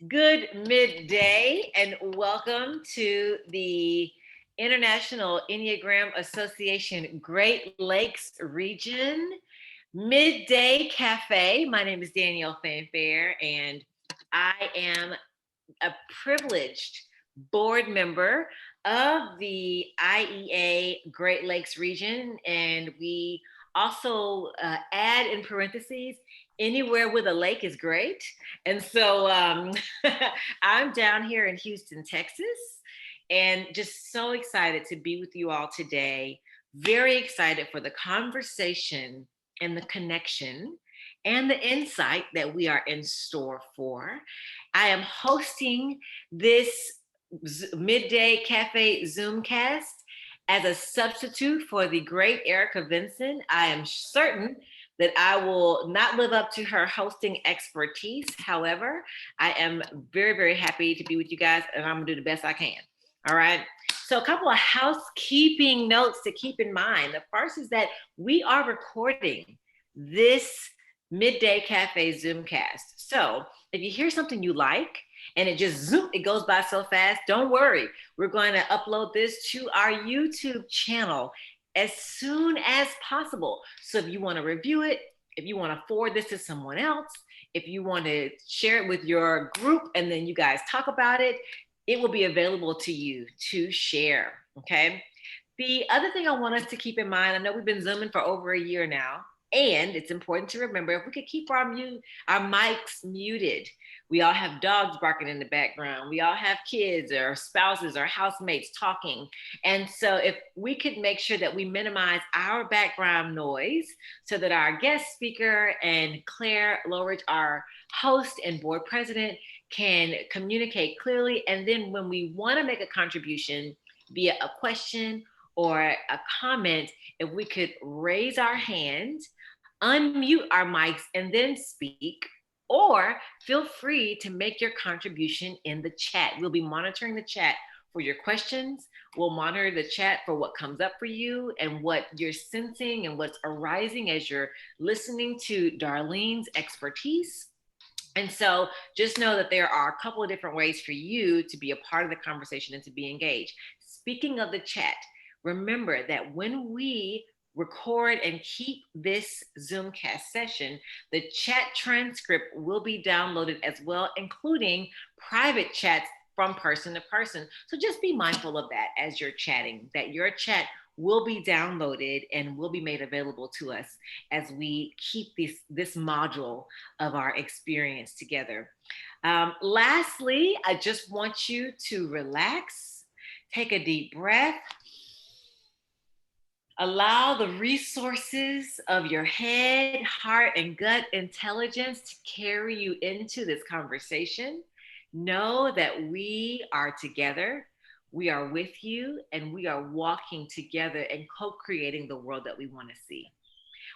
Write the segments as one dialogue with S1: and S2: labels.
S1: Good midday and welcome to the International Enneagram Association Great Lakes Region Midday Cafe. My name is Danielle Fanfare and I am a privileged board member of the IEA Great Lakes region, and we also add in parentheses, anywhere with a lake is great. And so I'm down here in Houston, Texas, and just so excited to be with you all today. Very excited for the conversation and the connection and the insight that we are in store for. I am hosting this Midday Cafe Zoomcast as a substitute for the great Erica Vinson. I am certain that I will not live up to her hosting expertise. However, I am very, very happy to be with you guys, and I'm gonna do the best I can. All right. So a couple of housekeeping notes to keep in mind. The first is that we are recording this Midday Cafe Zoomcast. So if you hear something you like and it goes by so fast, don't worry. We're going to upload this to our YouTube channel as soon as possible. So if you want to review it, if you want to forward this to someone else, if you want to share it with your group and then you guys talk about it, it will be available to you to share, okay? The other thing I want us to keep in mind, I know we've been Zooming for over a year now, and it's important to remember if we could keep our mics muted. We all have dogs barking in the background. We all have kids or spouses or housemates talking. And so if we could make sure that we minimize our background noise so that our guest speaker and Clare, Loughrige, our host and board president, can communicate clearly. And then when we want to make a contribution via a question or a comment, if we could raise our hand, unmute our mics, and then speak, or feel free to make your contribution in the chat. We'll be monitoring the chat for your questions. We'll monitor the chat for what comes up for you and what you're sensing and what's arising as you're listening to Darlene's expertise. And so just know that there are a couple of different ways for you to be a part of the conversation and to be engaged. Speaking of the chat, remember that when we record and keep this Zoomcast session, the chat transcript will be downloaded as well, including private chats from person to person. So just be mindful of that as you're chatting, that your chat will be downloaded and will be made available to us as we keep this module of our experience together. Lastly, I just want you to relax, take a deep breath, allow the resources of your head, heart, and gut intelligence to carry you into this conversation. Know that we are together, we are with you, and we are walking together and co-creating the world that we want to see.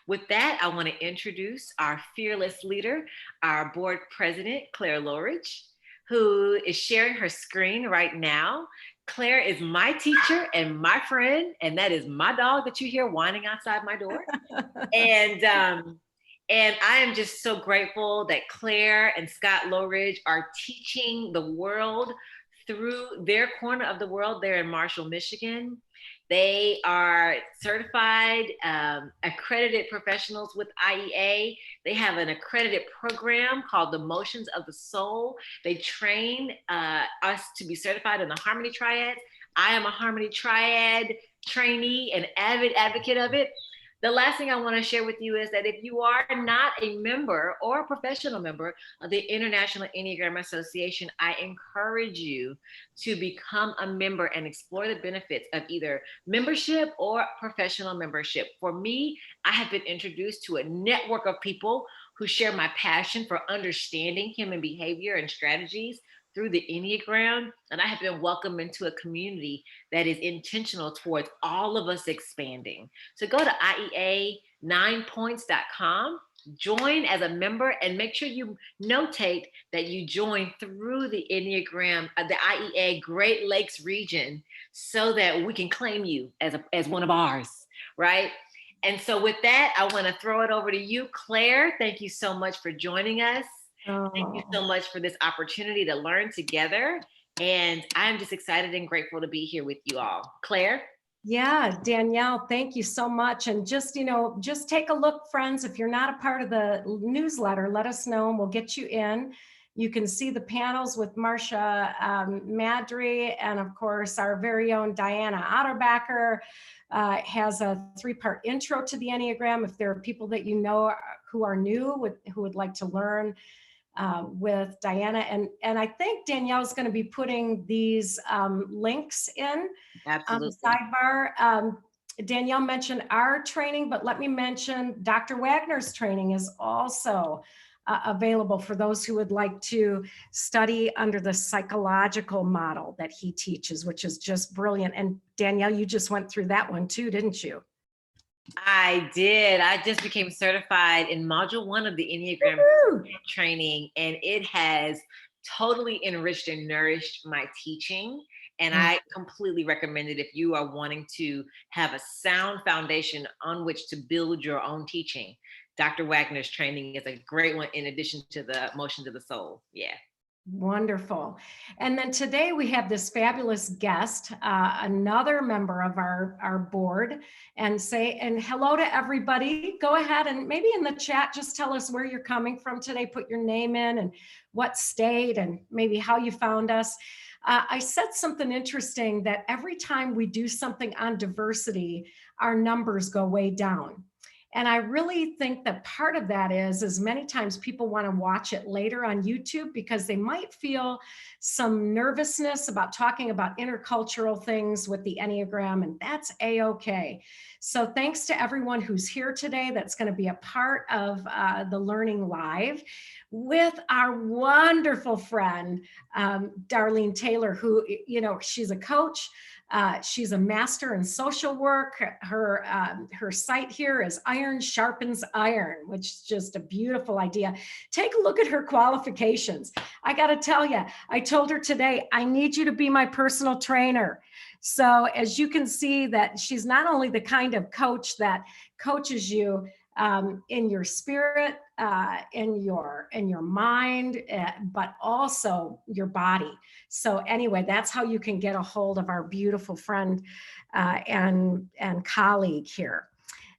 S1: With that, I want to introduce our fearless leader, our board president, Clare Loughrige, who is sharing her screen right now. Clare is my teacher and my friend, and that is my dog that you hear whining outside my door. And I am just so grateful that Clare and Scott Loughrige are teaching the world through their corner of the world there in Marshall, Michigan. They are certified, accredited professionals with IEA. They have an accredited program called the Motions of the Soul. They train us to be certified in the Harmony Triad. I am a Harmony Triad trainee and avid advocate of it. The last thing I want to share with you is that if you are not a member or a professional member of the International Enneagram Association, I encourage you to become a member and explore the benefits of either membership or professional membership. For me, I have been introduced to a network of people who share my passion for understanding human behavior and strategies through the Enneagram, and I have been welcomed into a community that is intentional towards all of us expanding. So go to IEA9points.com, join as a member, and make sure you notate that you join through the Enneagram, the IEA Great Lakes region, so that we can claim you as one of ours, right? And so with that, I want to throw it over to you, Clare. Thank you so much for joining us. Thank you
S2: Oh.
S1: so much for this opportunity to learn together. And I'm just excited and grateful to be here with you all. Claire?
S2: Yeah, Danielle, thank you so much. And just, just take a look, friends. If you're not a part of the newsletter, let us know and we'll get you in. You can see the panels with Marcia Madry, and of course, our very own Diana Otterbacher has a 3-part intro to the Enneagram. If there are people that you know who are new, who would like to learn with Diana. And I think Danielle's going to be putting these links in on the
S1: Absolutely.
S2: sidebar. Danielle mentioned our training, but let me mention Dr. Wagner's training is also available for those who would like to study under the psychological model that he teaches, which is just brilliant. And Danielle, you just went through that one too, didn't you?
S1: I did. I just became certified in module 1 of the Enneagram
S2: Woo-hoo!
S1: training, and it has totally enriched and nourished my teaching. And
S2: Mm.
S1: I completely recommend it if you are wanting to have a sound foundation on which to build your own teaching. Dr. Wagner's training is a great one in addition to the Motions of the Soul. Yeah.
S2: Wonderful. And then today we have this fabulous guest, another member of our board, and hello to everybody. Go ahead and maybe in the chat, just tell us where you're coming from today, put your name in and what state and maybe how you found us. I said something interesting that every time we do something on diversity, our numbers go way down. And I really think that part of that is many times people want to watch it later on YouTube because they might feel some nervousness about talking about intercultural things with the Enneagram, and that's a-okay. So thanks to everyone who's here today that's going to be a part of the Learning Live with our wonderful friend, Darlene Taylor, who, she's a coach. She's a master in social work. Her site here is Iron Sharpens Iron, which is just a beautiful idea. Take a look at her qualifications. I got to tell you, I told her today, I need you to be my personal trainer. So as you can see that she's not only the kind of coach that coaches you in your spirit, in your mind, but also your body. So anyway, that's how you can get a hold of our beautiful friend and colleague here.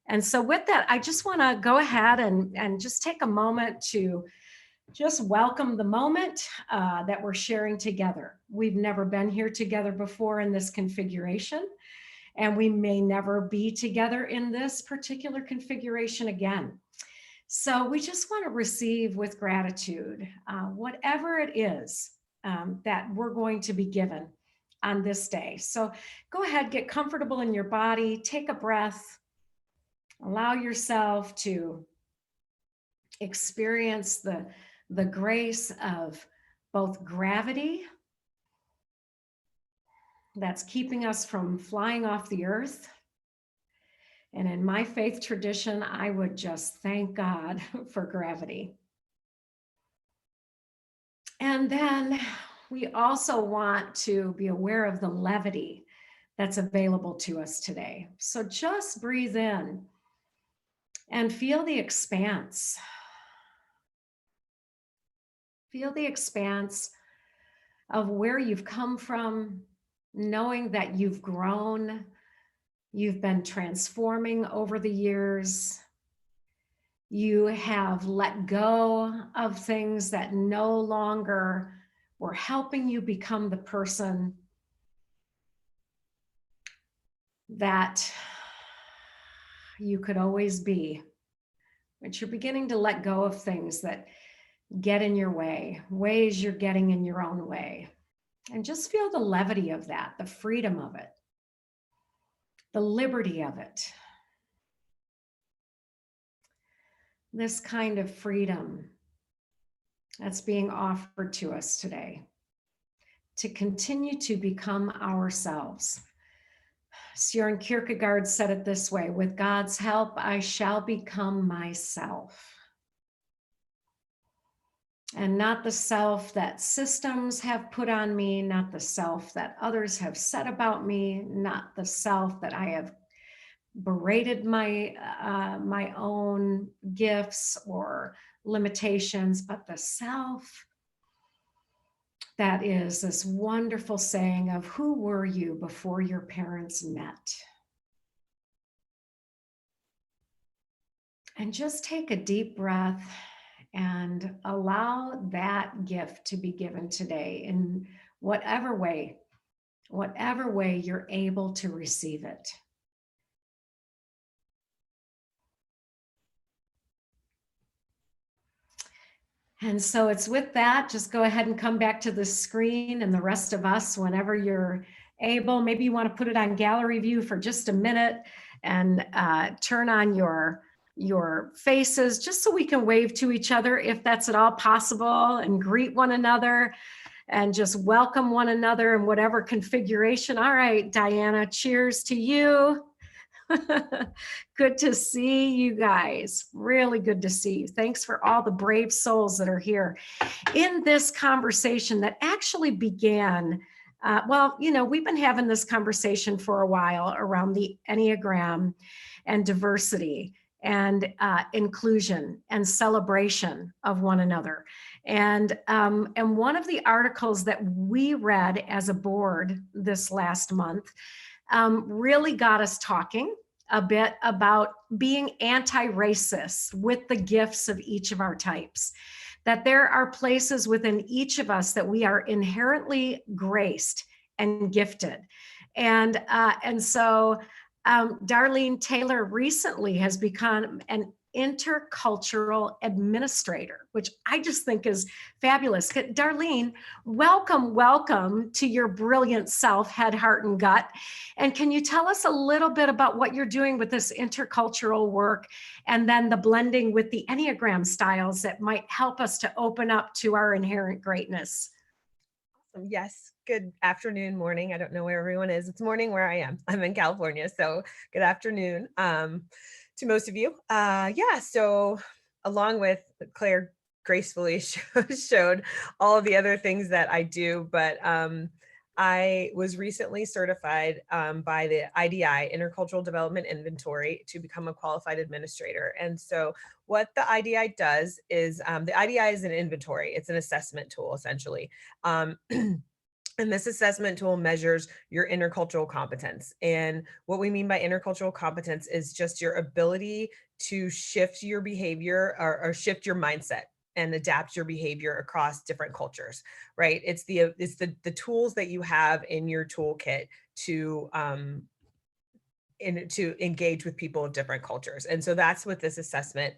S2: And so with that, I just want to go ahead and just take a moment to just welcome the moment that we're sharing together. We've never been here together before in this configuration, and we may never be together in this particular configuration again. So we just want to receive with gratitude whatever it is that we're going to be given on this day. So go ahead, get comfortable in your body, take a breath, allow yourself to experience the grace of both gravity that's keeping us from flying off the earth. And in my faith tradition, I would just thank God for gravity. And then we also want to be aware of the levity that's available to us today. So just breathe in and feel the expanse. Feel the expanse of where you've come from, knowing that you've grown, you've been transforming over the years. You have let go of things that no longer were helping you become the person that you could always be. But you're beginning to let go of things that get in your way, ways you're getting in your own way. And just feel the levity of that, the freedom of it, the liberty of it. This kind of freedom that's being offered to us today to continue to become ourselves. Søren Kierkegaard said it this way: with God's help, I shall become myself. And not the self that systems have put on me, not the self that others have said about me, not the self that I have berated my own gifts or limitations, but the self, that is this wonderful saying of who were you before your parents met? And just take a deep breath and allow that gift to be given today in whatever way you're able to receive it. And so it's with that, just go ahead and come back to the screen, and the rest of us, whenever you're able, maybe you want to put it on gallery view for just a minute and turn on your faces just so we can wave to each other if that's at all possible, and greet one another and just welcome one another in whatever configuration. All right, Diana, cheers to you. Good to see you guys. Really good to see you. Thanks for all the brave souls that are here in this conversation that actually began. We've been having this conversation for a while around the Enneagram and diversity and inclusion and celebration of one another. And one of the articles that we read as a board this last month really got us talking a bit about being anti-racist with the gifts of each of our types. That there are places within each of us that we are inherently graced and gifted. And so Darlene Taylor recently has become an intercultural administrator, which I just think is fabulous. Darlene, welcome to your brilliant self, head, heart, and gut. And can you tell us a little bit about what you're doing with this intercultural work and then the blending with the Enneagram styles that might help us to open up to our inherent greatness?
S3: Yes. Good afternoon, morning. I don't know where everyone is. It's morning where I am. I'm in California. So good afternoon to most of you. So along with Claire gracefully showed all of the other things that I do, but I was recently certified by the IDI, Intercultural Development Inventory, to become a qualified administrator. And so what the IDI does is, the IDI is an inventory. It's an assessment tool, essentially. And this assessment tool measures your intercultural competence. And what we mean by intercultural competence is just your ability to shift your behavior or shift your mindset and adapt your behavior across different cultures, right? It's the tools that you have in your toolkit to engage with people of different cultures. And so that's what this assessment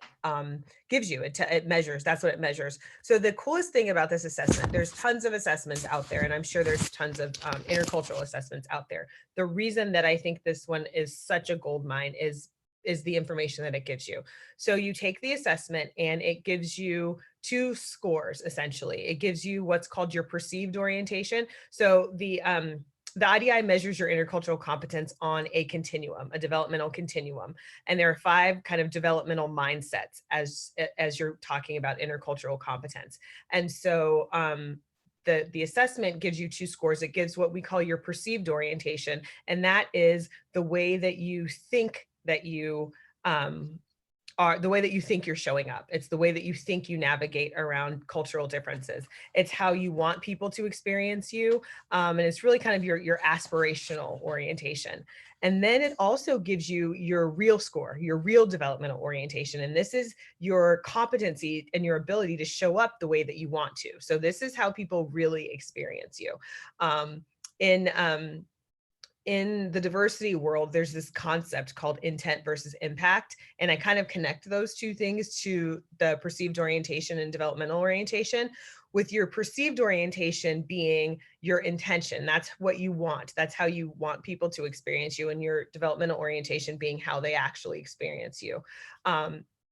S3: gives you. It measures, that's what it measures. So the coolest thing about this assessment, there's tons of assessments out there, and I'm sure there's tons of intercultural assessments out there. The reason that I think this one is such a gold mine is the information that it gives you. So you take the assessment and it gives you 2 scores, essentially. It gives you what's called your perceived orientation. So the IDI measures your intercultural competence on a continuum, a developmental continuum. And there are 5 kind of developmental mindsets as you're talking about intercultural competence. And so the assessment gives you 2 scores. It gives what we call your perceived orientation. And that is the way that you think that you are, the way that you think you're showing up. It's the way that you think you navigate around cultural differences. It's how you want people to experience you. And it's really kind of your aspirational orientation. And then it also gives you your real score, your real developmental orientation. And this is your competency and your ability to show up the way that you want to. So this is how people really experience you. In the diversity world, there's this concept called intent versus impact. And I kind of connect those 2 things to the perceived orientation and developmental orientation, with your perceived orientation being your intention. That's what you want. That's how you want people to experience you, and your developmental orientation being how they actually experience you.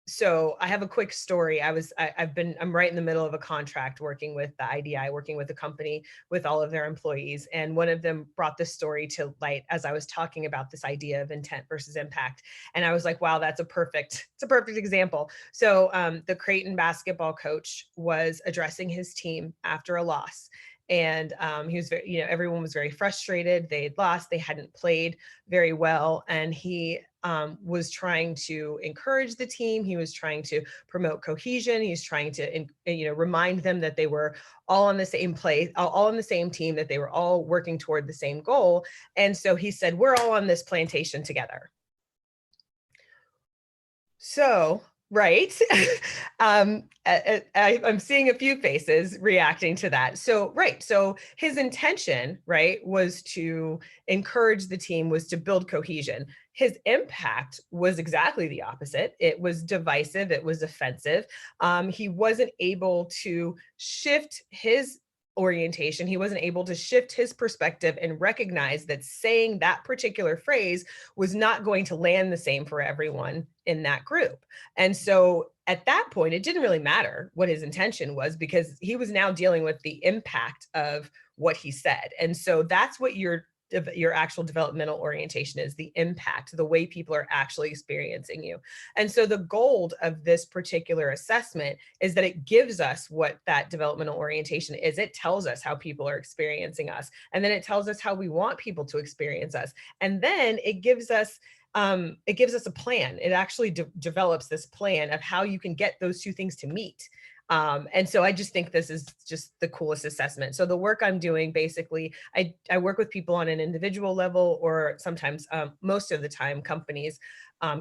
S3: So I have a quick story. I'm right in the middle of a contract working with the IDI, working with a company with all of their employees. And one of them brought this story to light as I was talking about this idea of intent versus impact. And I was like, wow, it's a perfect example. So the Creighton basketball coach was addressing his team after a loss. And he was everyone was very frustrated. They had lost, they hadn't played very well. And he was trying to encourage the team. He was trying to promote cohesion. He's trying to, remind them that they were all on the same place, all on the same team, that they were all working toward the same goal. And so he said, we're all on this plantation together. So, right. I'm seeing a few faces reacting to that. So, right. So his intention, right, was to encourage the team, was to build cohesion. His impact was exactly the opposite. It was divisive. It was offensive. He wasn't able to shift his orientation. He wasn't able to shift his perspective and recognize that saying that particular phrase was not going to land the same for everyone in that group. And so at that point, it didn't really matter what his intention was, because he was now dealing with the impact of what he said. And so that's what your actual developmental orientation is, the impact, the way people are actually experiencing you. And so the goal of this particular assessment is that it gives us what that developmental orientation is. It tells us how people are experiencing us, and then it tells us how we want people to experience us. And then it gives us a plan. It actually develops this plan of how you can get those two things to meet. And so I just think this is just the coolest assessment. So the work I'm doing, basically, I work with people on an individual level, or sometimes, most of the time, companies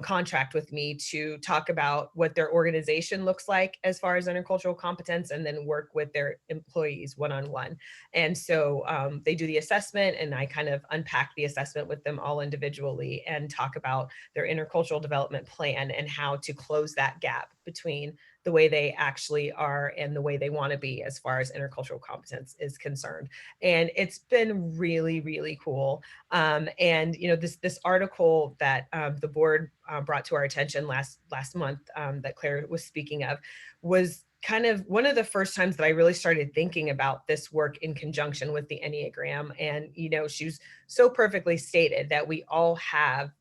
S3: contract with me to talk about what their organization looks like as far as intercultural competence, and then work with their employees one-on-one. And so they do the assessment, and I kind of unpack the assessment with them all individually and talk about their intercultural development plan and how to close that gap between the way they actually are and the way they want to be as far as intercultural competence is concerned. And it's been really, really cool. And this article that the board brought to our attention last month, that Claire was speaking of, was kind of one of the first times that I really started thinking about this work in conjunction with the Enneagram. And she was so perfectly stated that we all have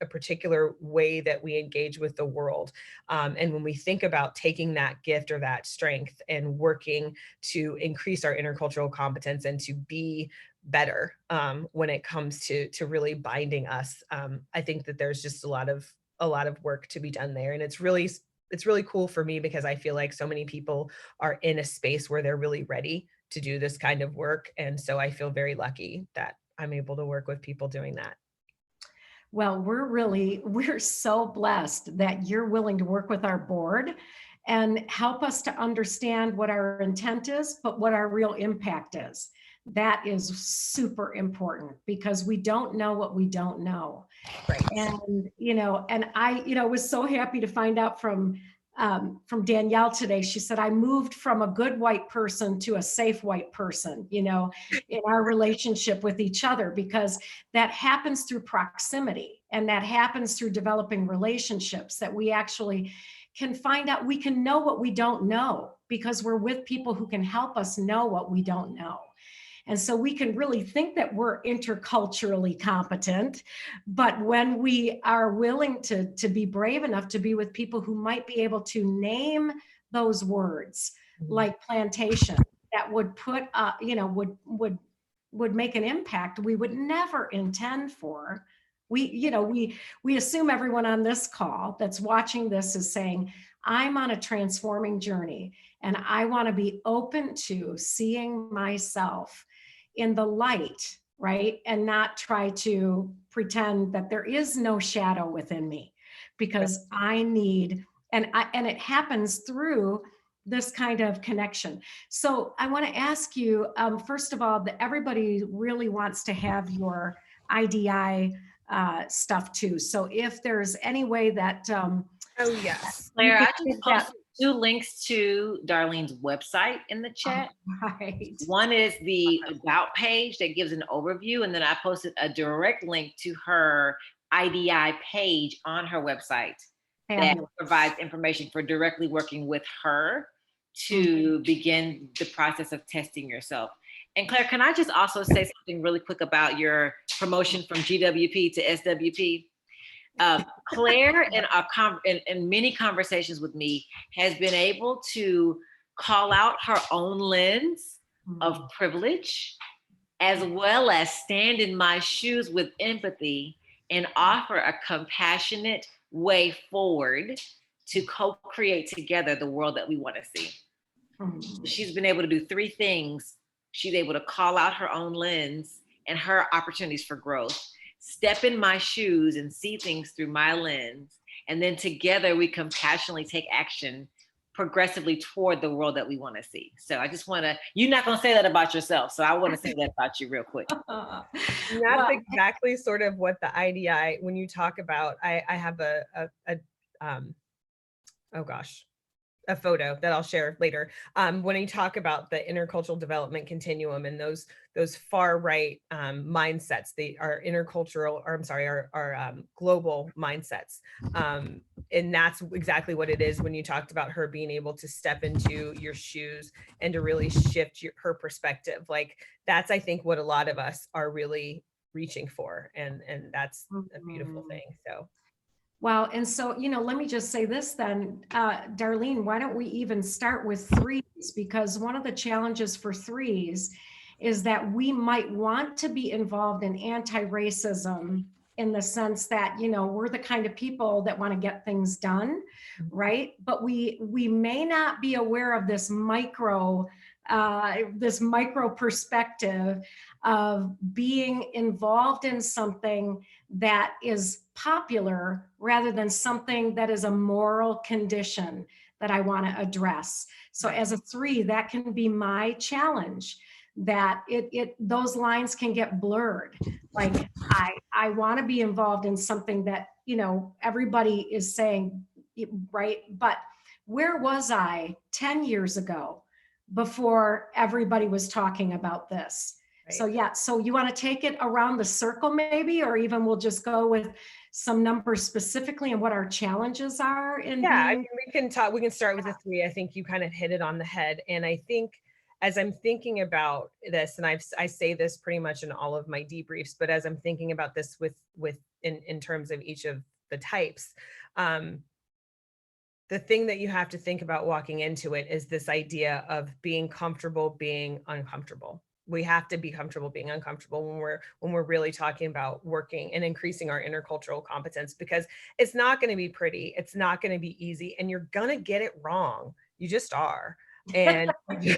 S3: a particular way that we engage with the world. And when we think about taking that gift or that strength and working to increase our intercultural competence and to be better when it comes to really binding us, I think that there's just a lot of work to be done there. And it's really cool for me, because I feel like so many people are in a space where they're really ready to do this kind of work. And so I feel very lucky that I'm able to work with people doing that.
S2: Well, we're so blessed that you're willing to work with our board and help us to understand what our intent is, but what our real impact is. That is super important, because we don't know what we don't know.
S3: Right.
S2: And I was so happy to find out from Danielle today. She said, I moved from a good white person to a safe white person, in our relationship with each other, because that happens through proximity, and that happens through developing relationships, that we actually can find out, we can know what we don't know, because we're with people who can help us know what we don't know. And so we can really think that we're interculturally competent, but when we are willing to be brave enough to be with people who might be able to name those words, like plantation, that would put, would make an impact we would never intend for. We assume everyone on this call that's watching this is saying, I'm on a transforming journey, and I want to be open to seeing myself in the light, right? And not try to pretend that there is no shadow within me, because I need, and it happens through this kind of connection. So I want to ask you, first of all, that everybody really wants to have your IDI stuff too. So if there's any way that,
S3: oh yes,
S1: Claire, I just posted 2 links to Darlene's website in the chat.
S2: Right.
S1: One is the About page that gives an overview, and then I posted a direct link to her IDI page on her website that provides information for directly working with her to begin the process of testing yourself. And Claire, can I just also say something really quick about your promotion from GWP to SWP? Claire, in many conversations with me, has been able to call out her own lens of privilege, as well as stand in my shoes with empathy and offer a compassionate way forward to co-create together the world that we want to see. She's been able to do three things. She's able to call out her own lens and her opportunities for growth, step in my shoes and see things through my lens, and then together we compassionately take action progressively toward the world that we want to see. So I just want to, you're not going to say that about yourself. So I want to say that about you real quick.
S3: And that's exactly sort of what the IDI, when you talk about, I have oh gosh, a photo that I'll share later. When you talk about the intercultural development continuum and those far right mindsets, they are intercultural, or I'm sorry, are global mindsets. And that's exactly what it is when you talked about her being able to step into your shoes and to really shift her perspective. Like that's, I think, what a lot of us are really reaching for. And that's a beautiful thing. So.
S2: Wow. And so, let me just say this then, Darlene, why don't we even start with threes? Because one of the challenges for threes is that we might want to be involved in anti-racism in the sense that, we're the kind of people that want to get things done, right? But we may not be aware of this micro perspective of being involved in something that is popular rather than something that is a moral condition that I want to address. So as a three, that can be my challenge, that those lines can get blurred. Like I want to be involved in something that, everybody is saying, right? But where was I 10 years ago before everybody was talking about this? Right. So yeah, so you want to take it around the circle maybe, or even we'll just go with some numbers specifically and what our challenges are in
S3: I mean, we can start with the three. I think you kind of hit it on the head. And I think as I'm thinking about this, and I say this pretty much in all of my debriefs, but as I'm thinking about this in terms of each of the types, the thing that you have to think about walking into it is this idea of being comfortable being uncomfortable. We have to be comfortable being uncomfortable when we're really talking about working and increasing our intercultural competence, because it's not going to be pretty, it's not going to be easy, and you're going to get it wrong. You just are. And you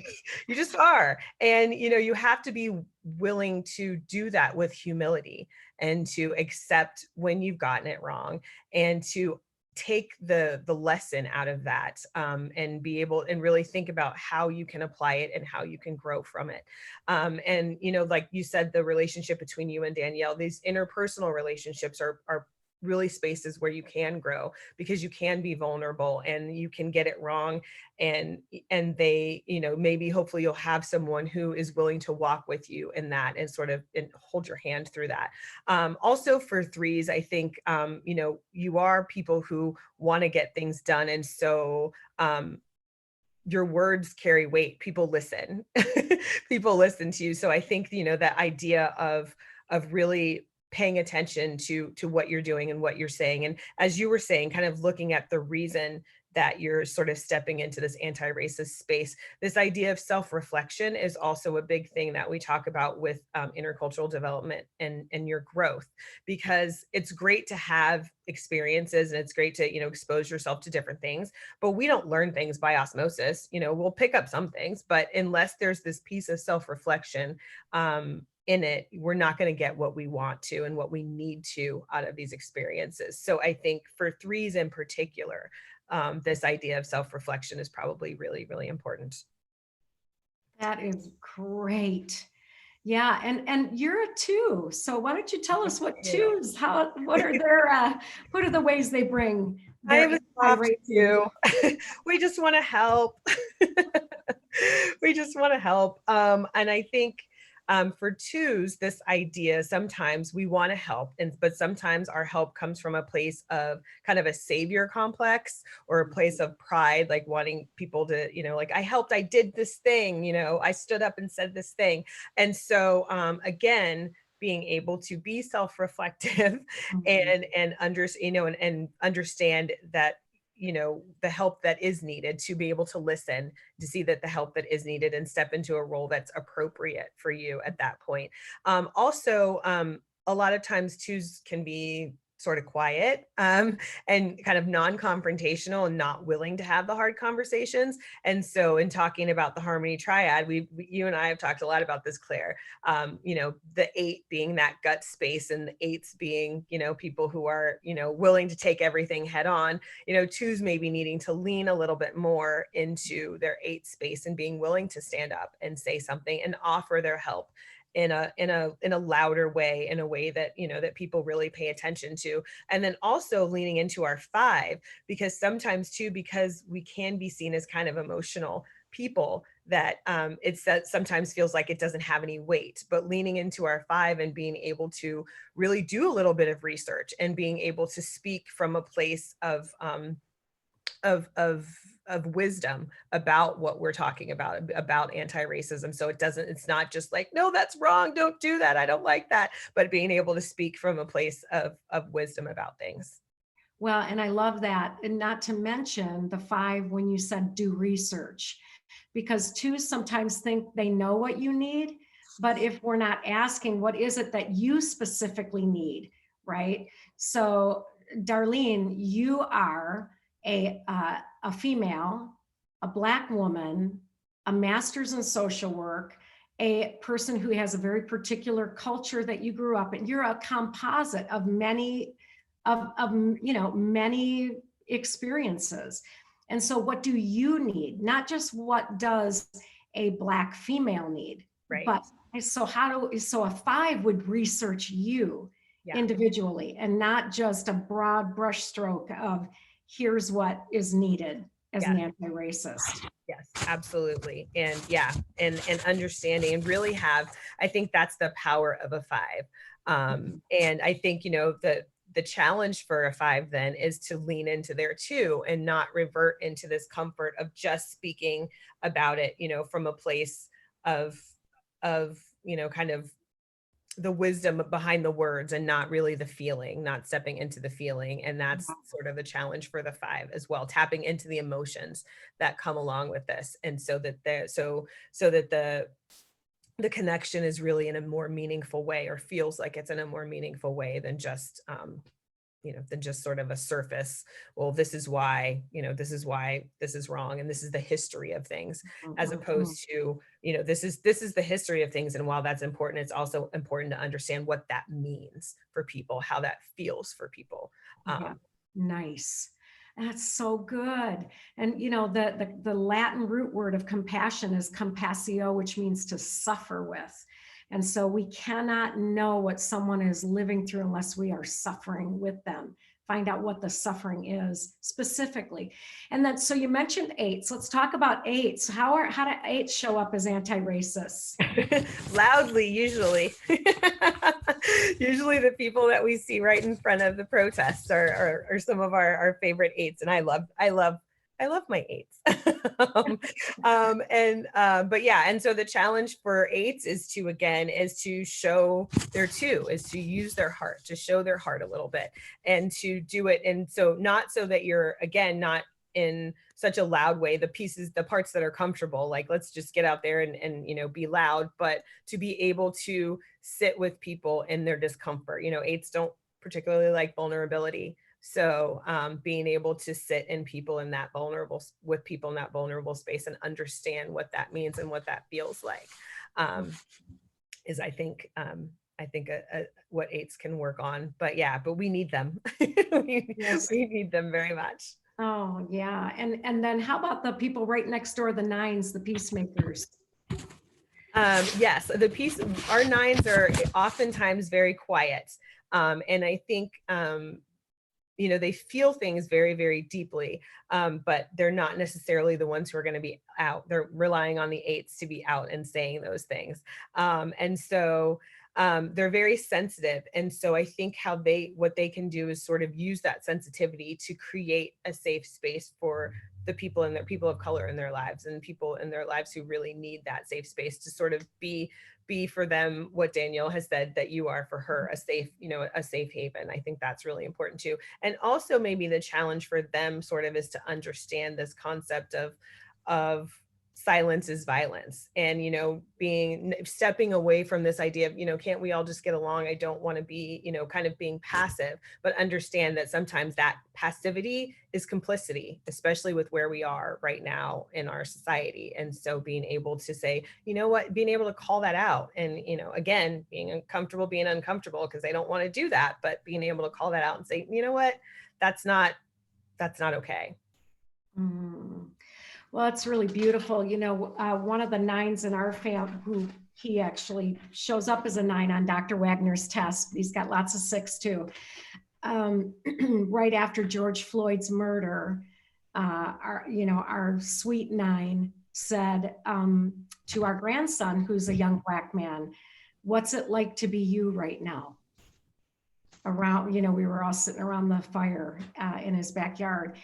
S3: just are. And you have to be willing to do that with humility and to accept when you've gotten it wrong and to take the lesson out of that, and be able and really think about how you can apply it and how you can grow from it. And like you said, the relationship between you and Danielle, these interpersonal relationships are really spaces where you can grow, because you can be vulnerable and you can get it wrong, and they, maybe hopefully you'll have someone who is willing to walk with you in that and sort of hold your hand through that. Also for threes, I think you are people who want to get things done, and so your words carry weight. People listen. People listen to you. So I think that idea of really paying attention to what you're doing and what you're saying. And as you were saying, kind of looking at the reason that you're sort of stepping into this anti-racist space, this idea of self-reflection is also a big thing that we talk about with intercultural development and your growth, because it's great to have experiences and it's great to, expose yourself to different things, but we don't learn things by osmosis. We'll pick up some things, but unless there's this piece of self-reflection, in it, we're not going to get what we want to and what we need to out of these experiences. So I think for threes in particular, this idea of self-reflection is probably really, really important.
S2: That is great. Yeah, and you're a two. So why don't you tell us what twos? What are the ways they bring?
S3: I have a soft two. We just want to help. We just want to help. And I think for twos, this idea, sometimes we want to help, but sometimes our help comes from a place of kind of a savior complex or a place of pride, like wanting people to, like I helped, I did this thing, I stood up and said this thing. And so again, being able to be self-reflective and understand that the help that is needed, to be able to listen, to see that the help that is needed and step into a role that's appropriate for you at that point. Also, a lot of times twos can be sort of quiet, and kind of non-confrontational and not willing to have the hard conversations. And so in talking about the harmony triad, you and I have talked a lot about this, Claire. The 8 being that gut space, and the 8s being, people who are, willing to take everything head on. Twos maybe needing to lean a little bit more into their 8 space and being willing to stand up and say something and offer their help in a louder way, in a way that, that people really pay attention to. And then also leaning into our 5, because sometimes too, because we can be seen as kind of emotional people, that that sometimes feels like it doesn't have any weight. But leaning into our 5 and being able to really do a little bit of research and being able to speak from a place of wisdom about what we're talking about anti-racism. So it's not just like, no, that's wrong, don't do that, I don't like that, but being able to speak from a place of wisdom about things.
S2: Well, and I love that. And not to mention the 5, when you said do research, because 2s sometimes think they know what you need, but if we're not asking, what is it that you specifically need, right? So Darlene, you are a female, a Black woman, a master's in social work, a person who has a very particular culture that you grew up in. You're a composite of many many experiences. And so what do you need? Not just what does a Black female need,
S3: right?
S2: But so a 5 would research you individually, and not just a broad brushstroke of here's what is needed as an anti-racist.
S3: Yes, absolutely. And and understanding, and really I think that's the power of a 5. And I think, the challenge for a 5 then is to lean into their 2 and not revert into this comfort of just speaking about it, from a place of kind of the wisdom behind the words, and not really the feeling, not stepping into the feeling. And that's sort of a challenge for the 5 as well, tapping into the emotions that come along with this. And so that the connection is really in a more meaningful way, or feels like it's in a more meaningful way than just sort of a surface, well, this is why this is wrong, and this is the history of things, as opposed to, this is the history of things. And while that's important, it's also important to understand what that means for people, how that feels for people.
S2: Nice. That's so good. And the Latin root word of compassion is compassio, which means to suffer with. And so we cannot know what someone is living through unless we are suffering with them. Find out what the suffering is specifically. And then, so you mentioned 8s. Let's talk about 8s. How do 8s show up as anti-racists?
S3: Loudly, usually. Usually the people that we see right in front of the protests are some of our favorite 8s. And I love my 8s. And so the challenge for 8s is to show their 2, is to use their heart, to show their heart a little bit, and to do it. And so not so that you're, again, not in such a loud way, the parts that are comfortable, like let's just get out there and be loud, but to be able to sit with people in their discomfort. 8s don't particularly like vulnerability. So being able to sit with people in that vulnerable space and understand what that means and what that feels like is, I think what 8s can work on. But we need them. we need them very much.
S2: Oh yeah. And then how about the people right next door, the 9s, the peacemakers?
S3: Yes, our 9s are oftentimes very quiet. And I think they feel things very, very deeply, but they're not necessarily the ones who are going to be out. They're relying on the 8s to be out and saying those things. And so they're very sensitive. And so I think what they can do is sort of use that sensitivity to create a safe space for the people of color in their lives, and people in their lives who really need that safe space to sort of be for them what Danielle has said that you are for her, a safe haven. I think that's really important too. And also maybe the challenge for them sort of is to understand this concept of silence is violence. And, stepping away from this idea of, can't we all just get along? I don't want to be, kind of being passive, but understand that sometimes that passivity is complicity, especially with where we are right now in our society. And so being able to say, being able to call that out, and, again, being uncomfortable, being uncomfortable, because they don't want to do that, but being able to call that out and say, that's not okay.
S2: Mm. Well, it's really beautiful. One of the nines in our family, he actually shows up as a 9 on Dr. Wagner's test. He's got lots of 6 too. Right after George Floyd's murder, our sweet 9 said to our grandson, who's a young Black man, "What's it like to be you right now?" We were all sitting around the fire in his backyard.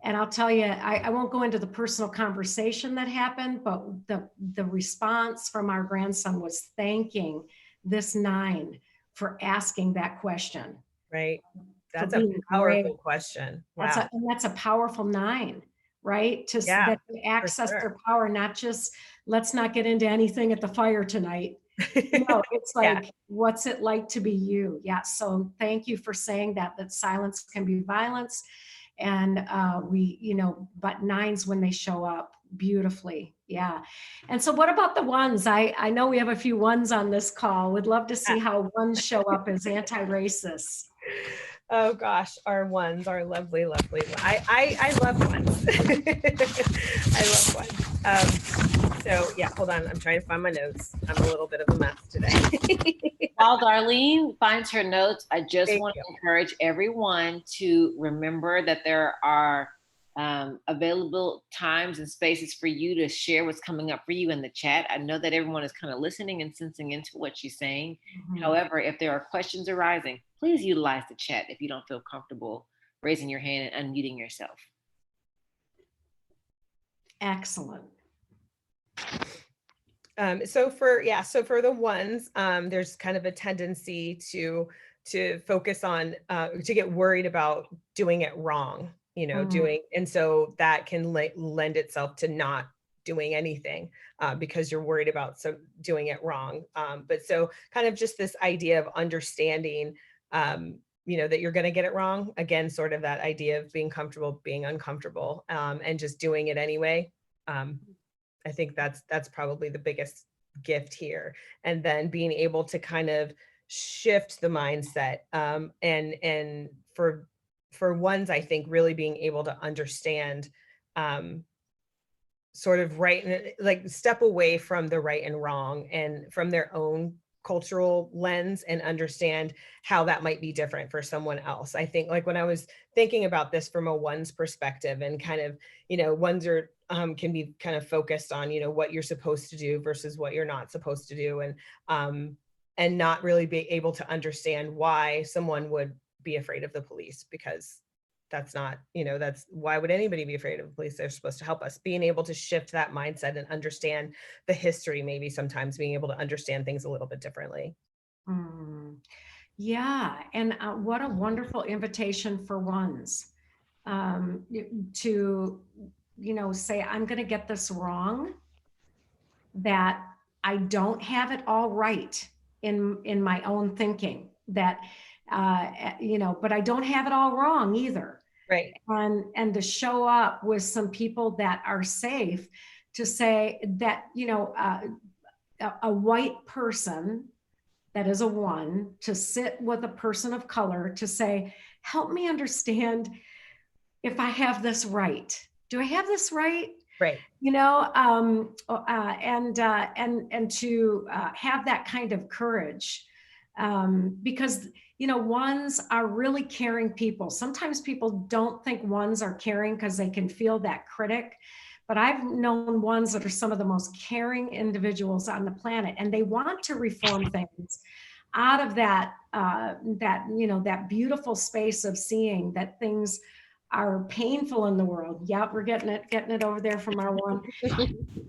S2: And I'll tell you, I won't go into the personal conversation that happened, but the response from our grandson was thanking this 9 for asking that question.
S3: Right. That's a powerful question. Wow.
S2: That's a powerful 9, right? That access their power, not just, let's not get into anything at the fire tonight. It's like, what's it like to be you? Yeah. So thank you for saying that silence can be violence. And but 9s, when they show up beautifully. Yeah. And so what about the 1s? I know we have a few 1s on this call. Would love to see how 1s show up as anti-racists.
S3: Oh gosh, our 1s are lovely, lovely. I love 1s. I love 1s. So yeah, hold on. I'm trying to find my notes. I'm a little bit of a mess today.
S1: While Darlene finds her notes, I just want to encourage everyone to remember that there are available times and spaces for you to share what's coming up for you in the chat. I know that everyone is kind of listening and sensing into what she's saying. Mm-hmm. However, if there are questions arising, please utilize the chat if you don't feel comfortable raising your hand and unmuting yourself.
S2: Excellent.
S3: So for the 1s, there's kind of a tendency to focus on, to get worried about doing it wrong, and so that can lend itself to not doing anything, because you're worried about doing it wrong. But so kind of just this idea of understanding, that you're going to get it wrong. Again, sort of that idea of being comfortable, being uncomfortable, and just doing it anyway. I think that's probably the biggest gift here. And then being able to kind of shift the mindset, and for 1s, I think really being able to understand, sort of like step away from the right and wrong and from their own cultural lens and understand how that might be different for someone else. I think, like, when I was thinking about this from a 1's perspective, and kind of, 1s are can be kind of focused on, what you're supposed to do versus what you're not supposed to do, and not really be able to understand why someone would be afraid of the police, because that's not, that's, why would anybody be afraid of the police? They're supposed to help us. Being able to shift that mindset and understand the history, maybe sometimes being able to understand things a little bit differently.
S2: Yeah. And what a wonderful invitation for 1s, to, say, I'm going to get this wrong, that I don't have it all right in my own thinking, that, but I don't have it all wrong either.
S3: Right.
S2: And to show up with some people that are safe, to say that, a white person that is a 1, to sit with a person of color, to say, help me understand if I have this right. Do I have this right?
S3: Right.
S2: And to have that kind of courage, because 1s are really caring people. Sometimes people don't think 1s are caring because they can feel that critic, but I've known 1s that are some of the most caring individuals on the planet, and they want to reform things out of that that beautiful space of seeing that things are painful in the world. Yeah, we're getting it over there from our 1.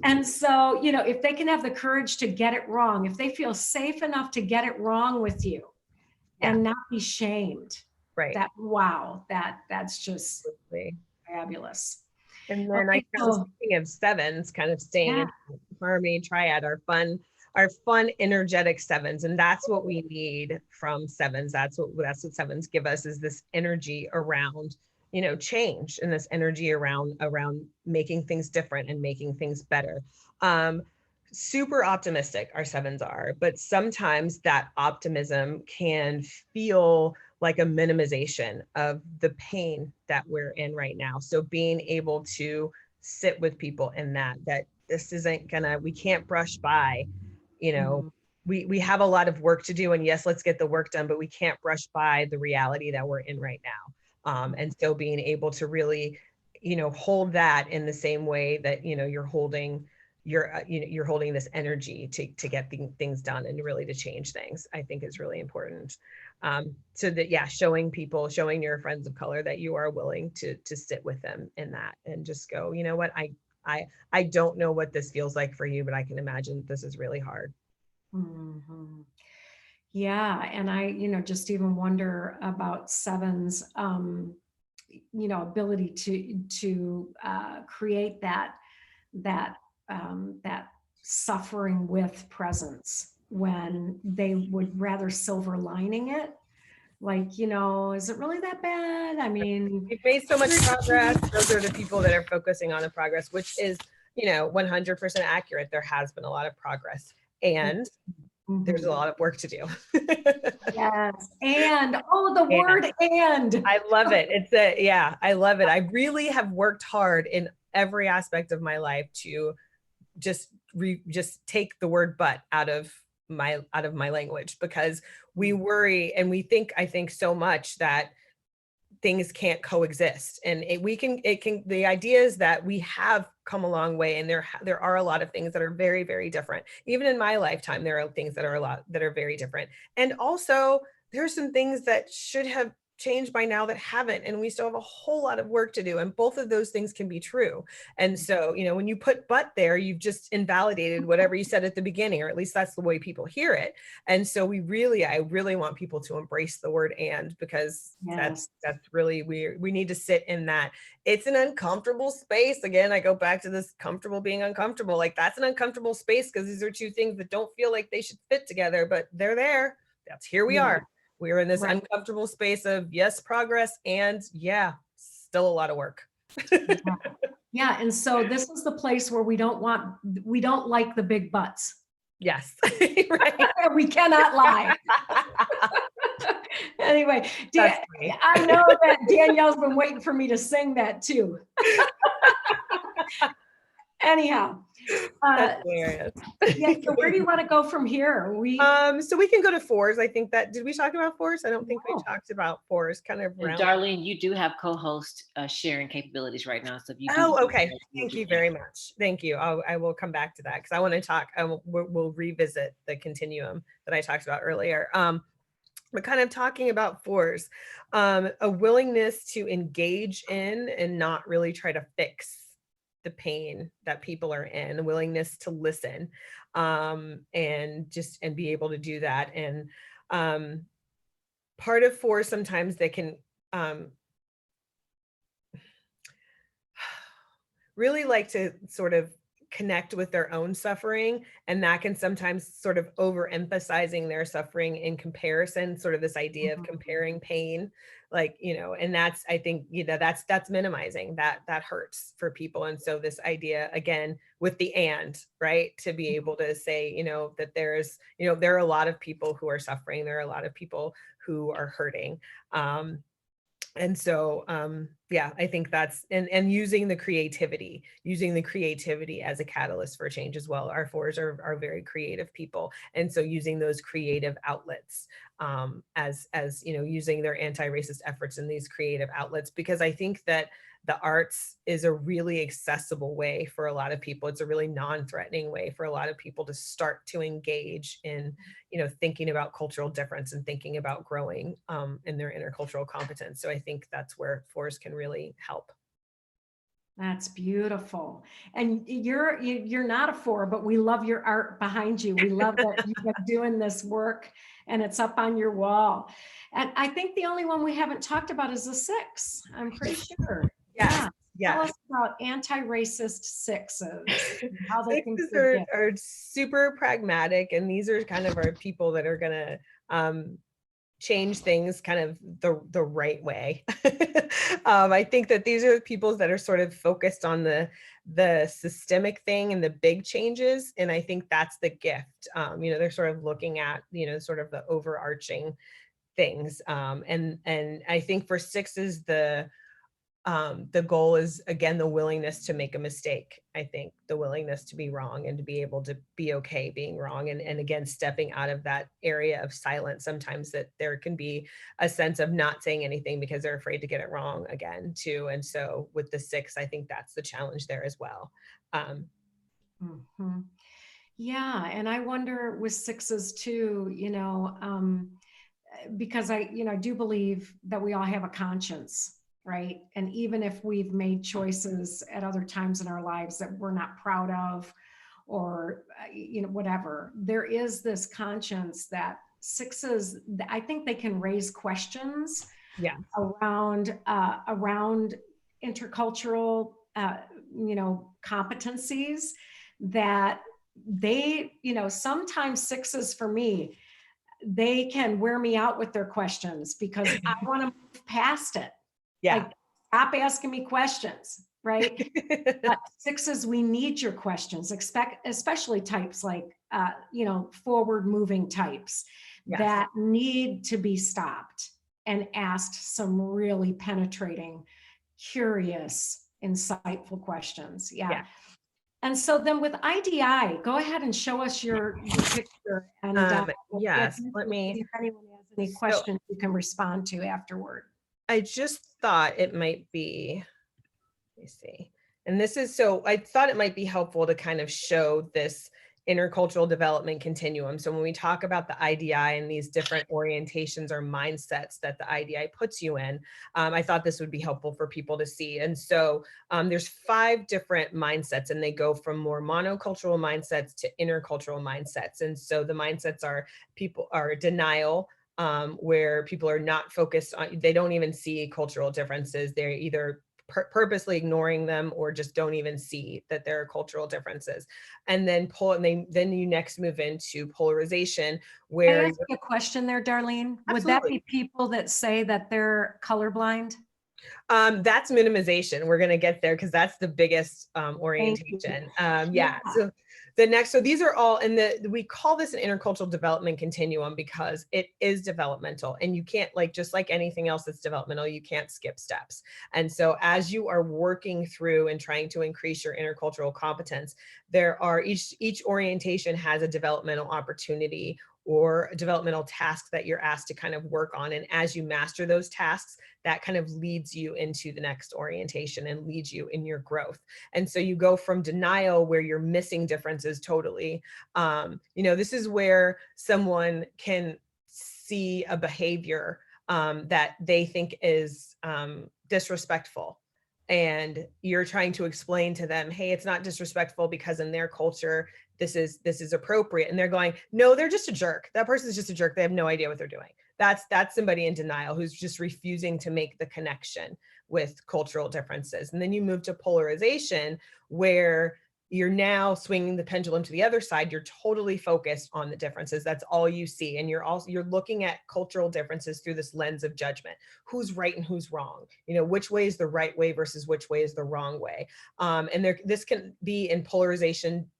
S2: And so, if they can have the courage to get it wrong, if they feel safe enough to get it wrong with you, and not be shamed,
S3: right?
S2: That's just fabulous.
S3: And then
S2: Okay, so
S3: speaking of sevens, kind of staying
S2: yeah.
S3: in harmony triad, our fun, energetic sevens. And that's what we need from sevens. That's what sevens give us, is this energy around, change, and this energy around making things different and making things better. Super optimistic our sevens are, but sometimes that optimism can feel like a minimization of the pain that we're in right now. So being able to sit with people in that this isn't we can't brush by, we have a lot of work to do, and yes, let's get the work done, but we can't brush by the reality that we're in right now. And so being able to really, hold that in the same way that, you're holding you're holding this energy to get things done and really to change things, I think is really important. So that, showing your friends of color that you are willing to sit with them in that and just go, you know what, I don't know what this feels like for you, but I can imagine this is really hard.
S2: Mm-hmm. Yeah. And I, just even wonder about sevens, ability to create that suffering with presence when they would rather silver lining it. Like, is it really that bad? I mean,
S3: we've made so much progress. Those are the people that are focusing on the progress, which is, 100% accurate. There has been a lot of progress, and there's a lot of work to do.
S2: Yes. And the word and.
S3: I love it. I love it. I really have worked hard in every aspect of my life to just take the word but out of my language, because we worry and we think, I think so much that things can't coexist, and the idea is that we have come a long way, and there are a lot of things that are very, very different. Even in my lifetime, there are things that are very different, and also there are some things that should have changed by now that haven't, and we still have a whole lot of work to do, and both of those things can be true. And so, when you put but there, you've just invalidated whatever you said at the beginning, or at least that's the way people hear it. And so I really want people to embrace the word and, because that's really, we need to sit in that. It's an uncomfortable space. Again, I go back to this comfortable being uncomfortable. Like, that's an uncomfortable space, because these are two things that don't feel like they should fit together, but they're there. Here we are. We're in this uncomfortable space of, yes, progress, and still a lot of work.
S2: Yeah. And so this is the place where we don't like the big butts.
S3: Yes. Right.
S2: We cannot lie. Anyway, I know that Danielle's been waiting for me to sing that too. Anyhow.
S3: That's hilarious.
S2: So where do you want to go from here?
S3: So we can go to fours. I think did we talk about fours? I don't think we talked about fours. Kind of.
S1: And Darlene, you do have co-host sharing capabilities right now. So if you
S3: okay. Thank you very much. Thank you. I will come back to that, because I want to talk. We'll revisit the continuum that I talked about earlier. We're kind of talking about fours, a willingness to engage in and not really try to fix the pain that people are in, a willingness to listen, and be able to do that. And part of fours, sometimes they can really like to sort of connect with their own suffering, and that can sometimes sort of overemphasizing their suffering in comparison, sort of this idea of comparing pain, like, and that's, I think, that's minimizing that hurts for people. And so this idea, again, with the and, right, to be able to say, that there's, there are a lot of people who are suffering, there are a lot of people who are hurting. And so, I think that's, and using the creativity as a catalyst for change as well. Our fours are very creative people. And so using those creative outlets, as using their anti-racist efforts in these creative outlets, because I think that the arts is a really accessible way for a lot of people. It's a really non-threatening way for a lot of people to start to engage in, thinking about cultural difference and thinking about growing in their intercultural competence. So I think that's where fours can really help.
S2: That's beautiful. And you're not a four, but we love your art behind you. We love that you've been doing this work and it's up on your wall. And I think the only one we haven't talked about is a 6. I'm pretty sure.
S3: Yeah.
S2: Tell
S3: Yes.
S2: us about anti-racist sixes, and how they think
S3: Sixes
S2: they're gifted.
S3: are super pragmatic, and these are kind of our people that are gonna change things kind of the right way. I think that these are people that are sort of focused on the systemic thing and the big changes, and I think that's the gift. They're sort of looking at sort of the overarching things, and I think for sixes the goal is, again, the willingness to make a mistake. I think the willingness to be wrong and to be able to be okay being wrong. And again, stepping out of that area of silence. Sometimes that there can be a sense of not saying anything because they're afraid to get it wrong again too. And so with the six, I think that's the challenge there as well.
S2: Mhm. Yeah, and I wonder with sixes too, because I do believe that we all have a conscience, right? And even if we've made choices at other times in our lives that we're not proud of, or whatever, there is this conscience that sixes, I think they can raise questions
S3: Yeah.
S2: around intercultural competencies that sometimes sixes for me, they can wear me out with their questions because I want to move past it.
S3: Yeah.
S2: Like, stop asking me questions, right? But sixes, we need your questions, especially types like, forward moving types
S3: Yes.
S2: that need to be stopped and asked some really penetrating, curious, insightful questions. Yeah. And so then with IDI, go ahead and show us your picture. And
S3: Yes, let me,
S2: if anyone has any
S3: so
S2: questions, you can respond to afterward.
S3: I just thought it might be, let me see. And this is, so I thought it might be helpful to kind of show this intercultural development continuum. So when we talk about the IDI and these different orientations or mindsets that the IDI puts you in, I thought this would be helpful for people to see. And so there's 5 different mindsets, and they go from more monocultural mindsets to intercultural mindsets. And so the mindsets are denial, where people are not focused on, they don't even see cultural differences. They're either purposely ignoring them or just don't even see that there are cultural differences. And then then you next move into polarization,
S2: Can I
S3: where
S2: ask you a question there, Darlene? Would that
S3: absolutely,
S2: be people that say that they're colorblind?
S3: that's minimization. We're going to get there because that's the biggest
S2: Thank you.
S3: orientation.
S2: Yeah.
S3: Yeah. So these are all, and we call this an intercultural development continuum because it is developmental, and you can't, like, just like anything else that's developmental, you can't skip steps. And so as you are working through and trying to increase your intercultural competence, there are each orientation has a developmental opportunity or a developmental task that you're asked to kind of work on. And as you master those tasks, that kind of leads you into the next orientation and leads you in your growth. And so you go from denial, where you're missing differences totally. This is where someone can see a behavior that they think is disrespectful. And you're trying to explain to them, hey, it's not disrespectful because in their culture, this is appropriate. And they're going, no, they're just a jerk. That person's just a jerk. They have no idea what they're doing. That's somebody in denial who's just refusing to make the connection with cultural differences. And then you move to polarization, where you're now swinging the pendulum to the other side. You're totally focused on the differences. That's all you see. And you're looking at cultural differences through this lens of judgment. Who's right and who's wrong? Which way is the right way versus which way is the wrong way? This can be in polarization